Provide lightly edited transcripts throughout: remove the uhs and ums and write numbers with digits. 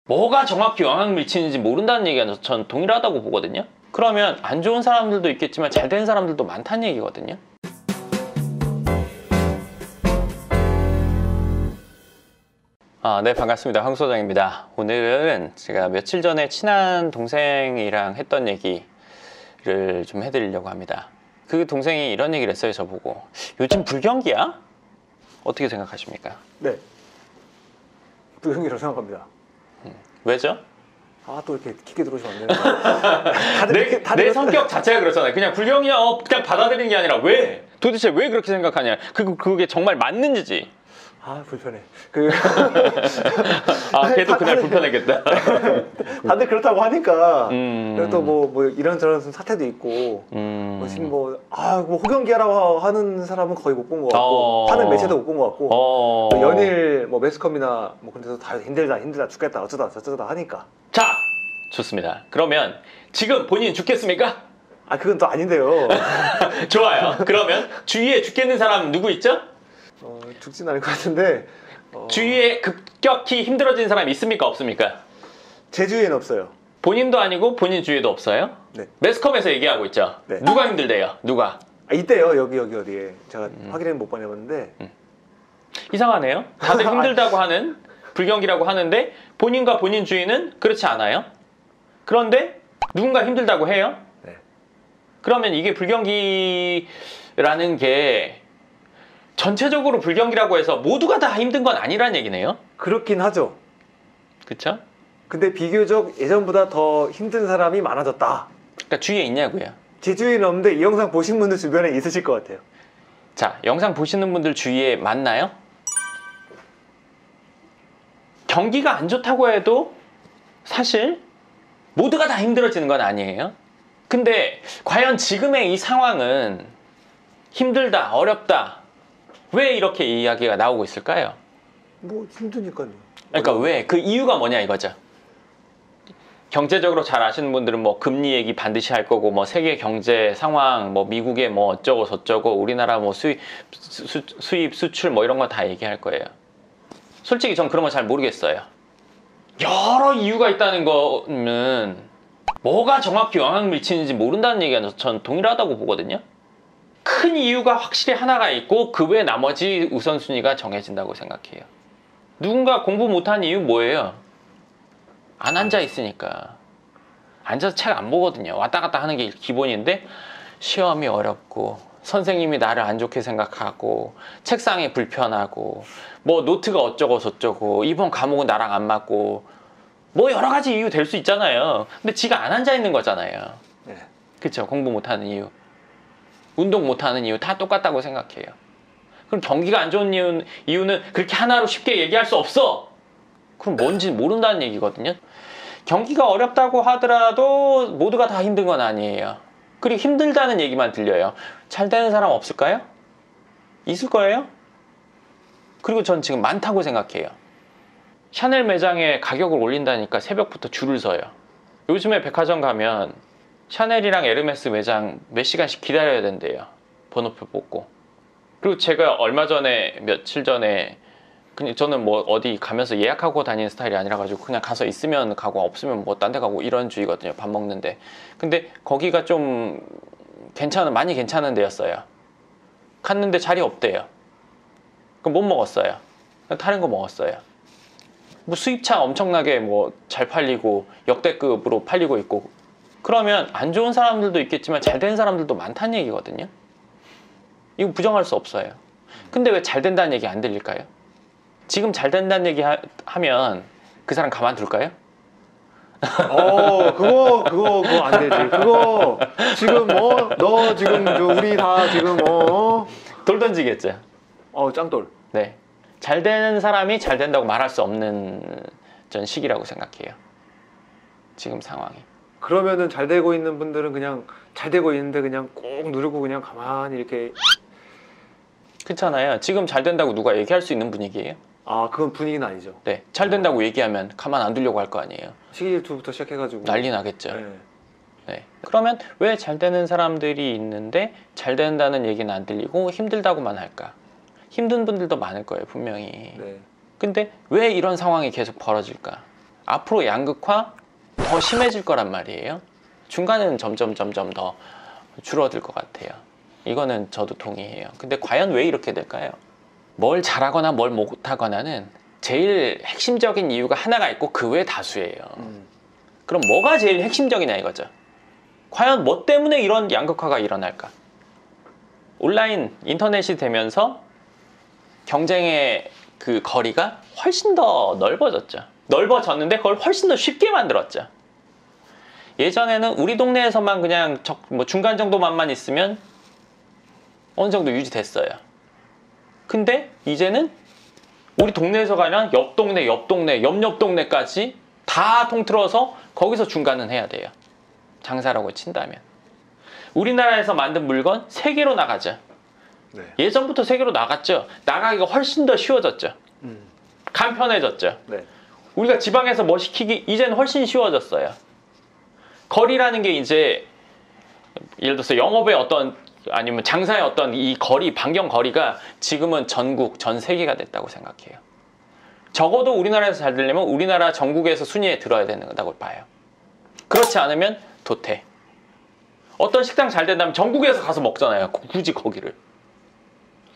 뭐가 정확히 영향을 미치는지 모른다는 얘기가 전 동일하다고 보거든요. 그러면 안 좋은 사람들도 있겠지만 잘 된 사람들도 많다는 얘기거든요. 네, 반갑습니다. 황 소장입니다. 오늘은 제가 며칠 전에 친한 동생이랑 했던 얘기를 좀 해드리려고 합니다. 그 동생이 이런 얘기를 했어요, 저보고. 요즘 불경기야? 어떻게 생각하십니까? 네, 불경기라고 생각합니다. 왜죠? 또 이렇게 깊게 들어오시면 안 되는 내 성격 자체가 그렇잖아요. 그냥 불경이야, 그냥 받아들이는 게 아니라 왜? 도대체 왜 그렇게 생각하냐? 그게 정말 맞는지. 불편해. 걔도 그날 불편했겠다. 다들 그렇다고 하니까. 또 뭐 이런저런 사태도 있고. 지금 뭐 호경기라고 하는 사람은 거의 못 본 것 같고, 하는 매체도 못 본 것 같고, 연일 뭐 매스컴이나 뭐 그런 데서 다 힘들다 죽겠다 어쩌다 저쩌다 하니까. 자, 좋습니다. 그러면 지금 본인 죽겠습니까? 그건 또 아닌데요. 좋아요. 그러면 주위에 죽겠는 사람 누구 있죠? 죽진 않을 것 같은데. 주위에 급격히 힘들어진 사람 있습니까? 없습니까? 제 주위에는 없어요. 본인도 아니고 본인 주위에도 없어요? 네. 매스컴에서 얘기하고 있죠? 네. 누가 힘들대요? 누가? 있대요. 여기 어디에. 제가 확인은 못 해봤는데. 이상하네요. 다들 힘들다고 하는 불경기라고 하는데 본인과 본인 주위는 그렇지 않아요? 그런데 누군가 힘들다고 해요? 네. 그러면 이게 불경기라는 게 전체적으로 불경기라고 해서 모두가 다 힘든 건 아니란 얘기네요? 그렇긴 하죠. 그쵸? 근데 비교적 예전보다 더 힘든 사람이 많아졌다. 그러니까 주위에 있냐고요? 제 주위에는 없는데 이 영상 보신 분들 주변에 있으실 것 같아요. 자, 영상 보시는 분들 주위에 많나요? 경기가 안 좋다고 해도 사실 모두가 다 힘들어지는 건 아니에요. 근데 과연 지금의 이 상황은 힘들다, 어렵다, 왜 이렇게 이야기가 나오고 있을까요? 뭐 힘드니까요. 그러니까 왜? 그 이유가 뭐냐 이거죠. 경제적으로 잘 아시는 분들은 뭐 금리 얘기 반드시 할 거고, 뭐 세계 경제 상황, 뭐 미국의 뭐 어쩌고 저쩌고, 우리나라 뭐 수입 수출 뭐 이런 거 다 얘기할 거예요. 솔직히 전 그런 거 잘 모르겠어요. 여러 이유가 있다는 거는 뭐가 정확히 영향을 미치는지 모른다는 얘기가 전 동일하다고 보거든요. 큰 이유가 확실히 하나가 있고 그 외 나머지 우선순위가 정해진다고 생각해요. 누군가 공부 못한 이유 뭐예요? 안 앉아 있으니까. 앉아서 책 안 보거든요. 왔다 갔다 하는 게 기본인데 시험이 어렵고 선생님이 나를 안 좋게 생각하고 책상이 불편하고 뭐 노트가 어쩌고 저쩌고 이번 과목은 나랑 안 맞고 뭐 여러 가지 이유 될 수 있잖아요. 근데 지가 안 앉아 있는 거잖아요. 네. 그쵸? 공부 못하는 이유, 운동 못하는 이유 다 똑같다고 생각해요. 그럼 경기가 안 좋은 이유는 그렇게 하나로 쉽게 얘기할 수 없어. 그럼 뭔지 모른다는 얘기거든요. 경기가 어렵다고 하더라도 모두가 다 힘든 건 아니에요. 그리고 힘들다는 얘기만 들려요. 잘 되는 사람 없을까요? 있을 거예요? 그리고 전 지금 많다고 생각해요. 샤넬 매장에 가격을 올린다니까 새벽부터 줄을 서요. 요즘에 백화점 가면 샤넬이랑 에르메스 매장 몇 시간씩 기다려야 된대요. 번호표 뽑고. 그리고 제가 얼마 전에, 며칠 전에, 그냥 저는 뭐 어디 가면서 예약하고 다니는 스타일이 아니라 가지고 그냥 가서 있으면 가고 없으면 뭐 딴 데 가고 이런 주의거든요. 밥 먹는데. 근데 거기가 좀 많이 괜찮은 데였어요. 갔는데 자리 없대요. 그럼 못 먹었어요. 다른 거 먹었어요. 뭐 수입차 엄청나게 뭐 잘 팔리고 역대급으로 팔리고 있고, 그러면 안 좋은 사람들도 있겠지만 잘 된 사람들도 많다는 얘기거든요. 이거 부정할 수 없어요. 근데 왜 잘 된다는 얘기 안 들릴까요? 지금 잘 된다는 얘기 하면 그 사람 가만둘까요? 그거 안 되지. 그거 지금 너 지금 우리 다 지금 돌 던지겠죠. 짱돌. 네. 잘 되는 사람이 잘 된다고 말할 수 없는 전 시기라고 생각해요. 지금 상황이. 그러면은 잘 되고 있는 분들은 그냥 잘 되고 있는데 그냥 꼭 누르고 그냥 가만히 이렇게. 그렇잖아요. 지금 잘 된다고 누가 얘기할 수 있는 분위기예요? 그건 분위기는 아니죠. 네. 잘 된다고 얘기하면 가만 안 두려고 할 거 아니에요. 시기질투부터 시작해가지고 난리 나겠죠. 네. 네. 그러면 왜 잘 되는 사람들이 있는데 잘 된다는 얘기는 안 들리고 힘들다고만 할까? 힘든 분들도 많을 거예요, 분명히. 네. 근데 왜 이런 상황이 계속 벌어질까? 앞으로 양극화 더 심해질 거란 말이에요. 중간은 점점 더 줄어들 것 같아요. 이거는 저도 동의해요. 근데 과연 왜 이렇게 될까요? 뭘 잘하거나 뭘 못하거나는 제일 핵심적인 이유가 하나가 있고 그 외에 다수예요. 그럼 뭐가 제일 핵심적이냐 이거죠. 과연 뭐 때문에 이런 양극화가 일어날까? 온라인 인터넷이 되면서 경쟁의 그 거리가 훨씬 더 넓어졌죠. 넓어졌는데 그걸 훨씬 더 쉽게 만들었죠. 예전에는 우리 동네에서만 그냥 뭐 중간 정도만 있으면 어느 정도 유지됐어요. 근데 이제는 우리 동네에서가 아니라 옆 동네, 옆 동네까지 다 통틀어서 거기서 중간은 해야 돼요. 장사라고 친다면. 우리나라에서 만든 물건 세계로 나가죠. 네. 예전부터 세계로 나갔죠. 나가기가 훨씬 더 쉬워졌죠. 간편해졌죠. 네. 우리가 지방에서 뭐 시키기 이제는 훨씬 쉬워졌어요. 거리라는 게 이제 예를 들어서 영업의 어떤 아니면 장사의 어떤 이 거리, 반경 거리가 지금은 전국, 전 세계가 됐다고 생각해요. 적어도 우리나라에서 잘 되려면 우리나라 전국에서 순위에 들어야 된다고 봐요. 그렇지 않으면 도태. 어떤 식당 잘 된다면 전국에서 가서 먹잖아요. 굳이 거기를.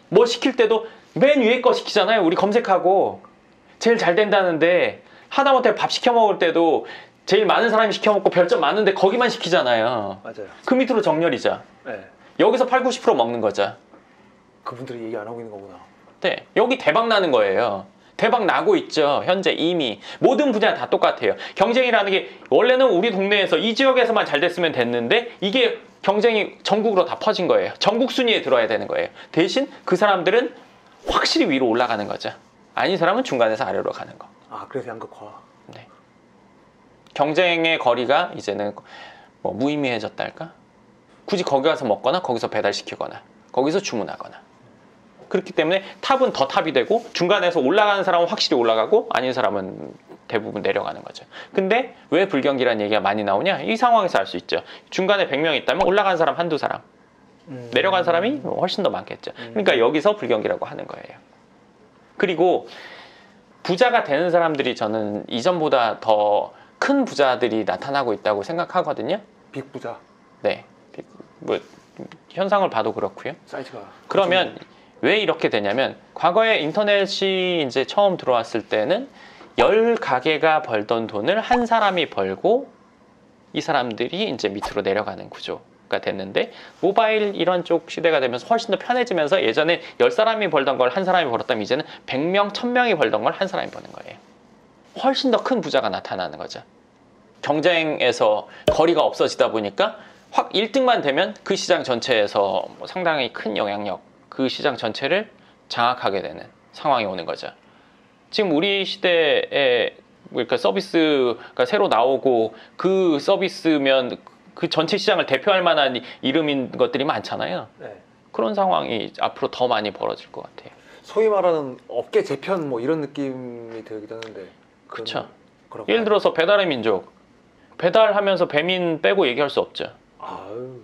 뭐 시킬 때도 맨 위에 거 시키잖아요. 우리 검색하고 제일 잘 된다는데 하다못해 밥 시켜 먹을 때도 제일 많은 사람이 시켜 먹고 별점 많은데 거기만 시키잖아요. 맞아요. 그 밑으로 정렬이죠. 네. 여기서 8, 90% 먹는 거죠. 그분들이 얘기 안 하고 있는 거구나. 네, 여기 대박 나는 거예요. 대박 나고 있죠. 현재 이미 모든 분야 다 똑같아요. 경쟁이라는 게 원래는 우리 동네에서 이 지역에서만 잘 됐으면 됐는데 이게 경쟁이 전국으로 다 퍼진 거예요. 전국 순위에 들어야 되는 거예요. 대신 그 사람들은 확실히 위로 올라가는 거죠. 아닌 사람은 중간에서 아래로 가는 거. 아, 그래서 양극화. 네. 경쟁의 거리가 이제는 뭐 무의미해졌다 할까? 굳이 거기 가서 먹거나 거기서 배달시키거나 거기서 주문하거나 그렇기 때문에 탑은 더 탑이 되고 중간에서 올라가는 사람은 확실히 올라가고 아닌 사람은 대부분 내려가는 거죠. 근데 왜 불경기라는 얘기가 많이 나오냐? 이 상황에서 알 수 있죠. 중간에 100명 있다면 올라간 사람 한두 사람 내려간 사람이 훨씬 더 많겠죠. 그러니까 여기서 불경기라고 하는 거예요. 그리고 부자가 되는 사람들이 저는 이전보다 더 큰 부자들이 나타나고 있다고 생각하거든요. 빅부자. 네. 뭐 현상을 봐도 그렇고요. 사이즈가. 그러면 왜 이렇게 되냐면 과거에 인터넷이 이제 처음 들어왔을 때는 10가게가 벌던 돈을 한 사람이 벌고 이 사람들이 이제 밑으로 내려가는 구조가 됐는데 모바일 이런 쪽 시대가 되면서 훨씬 더 편해지면서 예전에 10사람이 벌던 걸 한 사람이 벌었다면 이제는 100명, 1000명이 벌던 걸 한 사람이 버는 거예요. 훨씬 더 큰 부자가 나타나는 거죠. 경쟁에서 거리가 없어지다 보니까 확 1등만 되면 그 시장 전체에서 상당히 큰 영향력, 그 시장 전체를 장악하게 되는 상황이 오는 거죠. 지금 우리 시대에 그러니까 서비스가 새로 나오고 그 서비스면 그 전체 시장을 대표할 만한 이름인 것들이 많잖아요. 네. 그런 상황이 앞으로 더 많이 벌어질 것 같아요. 소위 말하는 업계 재편 뭐 이런 느낌이 들기도 하는데. 그렇죠. 예를 들어서 배달의 민족. 배달하면서 배민 빼고 얘기할 수 없죠. 아유.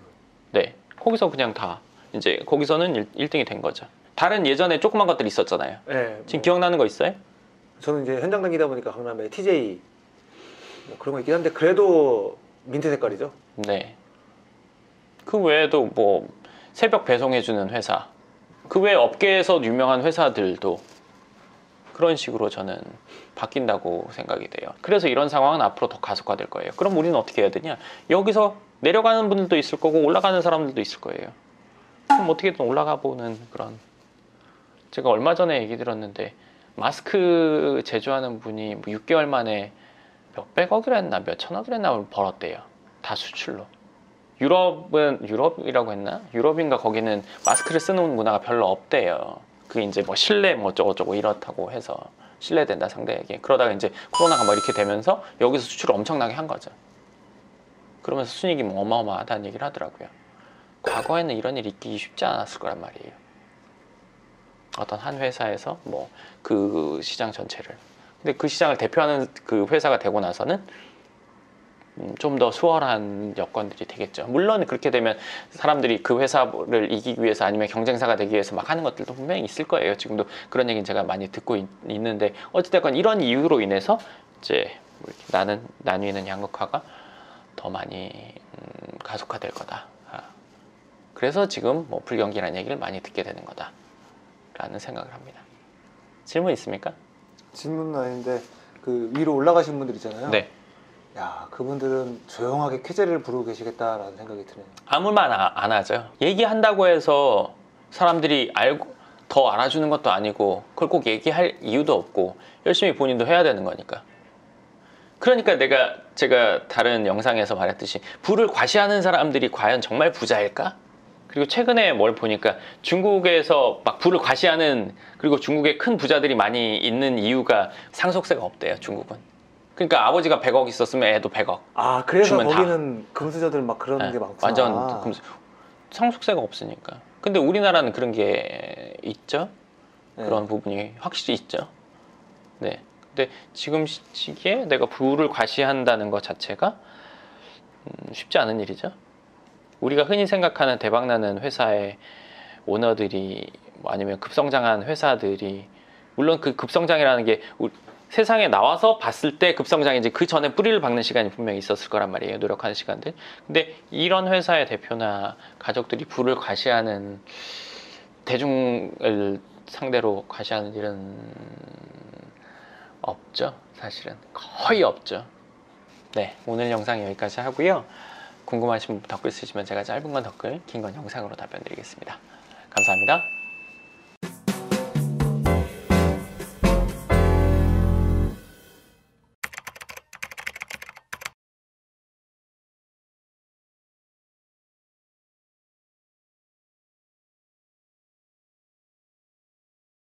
네. 거기서 그냥 다 이제 거기서는 1등이 된 거죠. 다른 예전에 조그만 것들이 있었잖아요. 네. 지금 기억나는 거 있어요? 저는 이제 현장 다니다 보니까 강남에 TJ 뭐 그런 거 있긴 한데 그래도 민트 색깔이죠. 네. 그 외에도 뭐 새벽 배송해주는 회사, 그 외 업계에서 유명한 회사들도 그런 식으로 저는 바뀐다고 생각이 돼요. 그래서 이런 상황은 앞으로 더 가속화될 거예요. 그럼 우리는 어떻게 해야 되냐? 여기서 내려가는 분들도 있을 거고 올라가는 사람들도 있을 거예요. 그럼 어떻게든 올라가 보는 그런. 제가 얼마 전에 얘기 들었는데 마스크 제조하는 분이 뭐 6개월 만에 몇백억이라 했나 몇천억이라 했나 벌었대요. 다 수출로. 유럽이라고 했나? 유럽인가 거기는 마스크를 쓰는 문화가 별로 없대요. 그게 이제 뭐 실내 뭐 어쩌고저쩌고 이렇다고 해서 실내된다 상대에게. 그러다가 이제 코로나가 뭐 이렇게 되면서 여기서 수출을 엄청나게 한 거죠. 그러면서 순이익이 뭐 어마어마하다는 얘기를 하더라고요. 과거에는 이런 일이 있기 쉽지 않았을 거란 말이에요. 어떤 한 회사에서 뭐 그 시장 전체를. 근데 그 시장을 대표하는 그 회사가 되고 나서는 좀 더 수월한 여건들이 되겠죠. 물론 그렇게 되면 사람들이 그 회사를 이기기 위해서 아니면 경쟁사가 되기 위해서 막 하는 것들도 분명히 있을 거예요. 지금도 그런 얘기는 제가 많이 듣고 있는데 어찌됐건 이런 이유로 인해서 이제 이렇게 나뉘는 양극화가 더 많이 가속화될 거다. 그래서 지금 뭐 불경기라는 얘기를 많이 듣게 되는 거다라는 생각을 합니다. 질문 있습니까? 질문은 아닌데 그 위로 올라가신 분들 있잖아요. 네. 야, 그분들은 조용하게 쾌재를 부르고 계시겠다라는 생각이 드네요. 아무 말 안 하죠. 얘기한다고 해서 사람들이 더 알아주는 것도 아니고 그걸 꼭 얘기할 이유도 없고 열심히 본인도 해야 되는 거니까. 그러니까 제가 다른 영상에서 말했듯이 부를 과시하는 사람들이 과연 정말 부자일까? 그리고 최근에 뭘 보니까 중국에서 막 부를 과시하는, 그리고 중국에 큰 부자들이 많이 있는 이유가 상속세가 없대요, 중국은. 그러니까 아버지가 100억 있었으면 애도 100억. 아, 그래서 주면 거기는 금수저들 막 그런 네, 게 많구나. 완전 상속세가 없으니까. 근데 우리나라는 그런 게 있죠. 네. 그런 부분이 확실히 있죠. 네. 근데 지금 시기에 내가 부를 과시한다는 것 자체가 쉽지 않은 일이죠. 우리가 흔히 생각하는 대박나는 회사의 오너들이, 아니면 급성장한 회사들이, 물론 그 급성장이라는 게 세상에 나와서 봤을 때 급성장인지 그 전에 뿌리를 박는 시간이 분명히 있었을 거란 말이에요. 노력하는 시간들. 근데 이런 회사의 대표나 가족들이 부를 과시하는, 대중을 상대로 과시하는 일은 없죠. 사실은 거의 없죠. 네, 오늘 영상 여기까지 하고요. 궁금하신 분 댓글 쓰시면 제가 짧은 건 댓글, 긴 건 영상으로 답변 드리겠습니다. 감사합니다.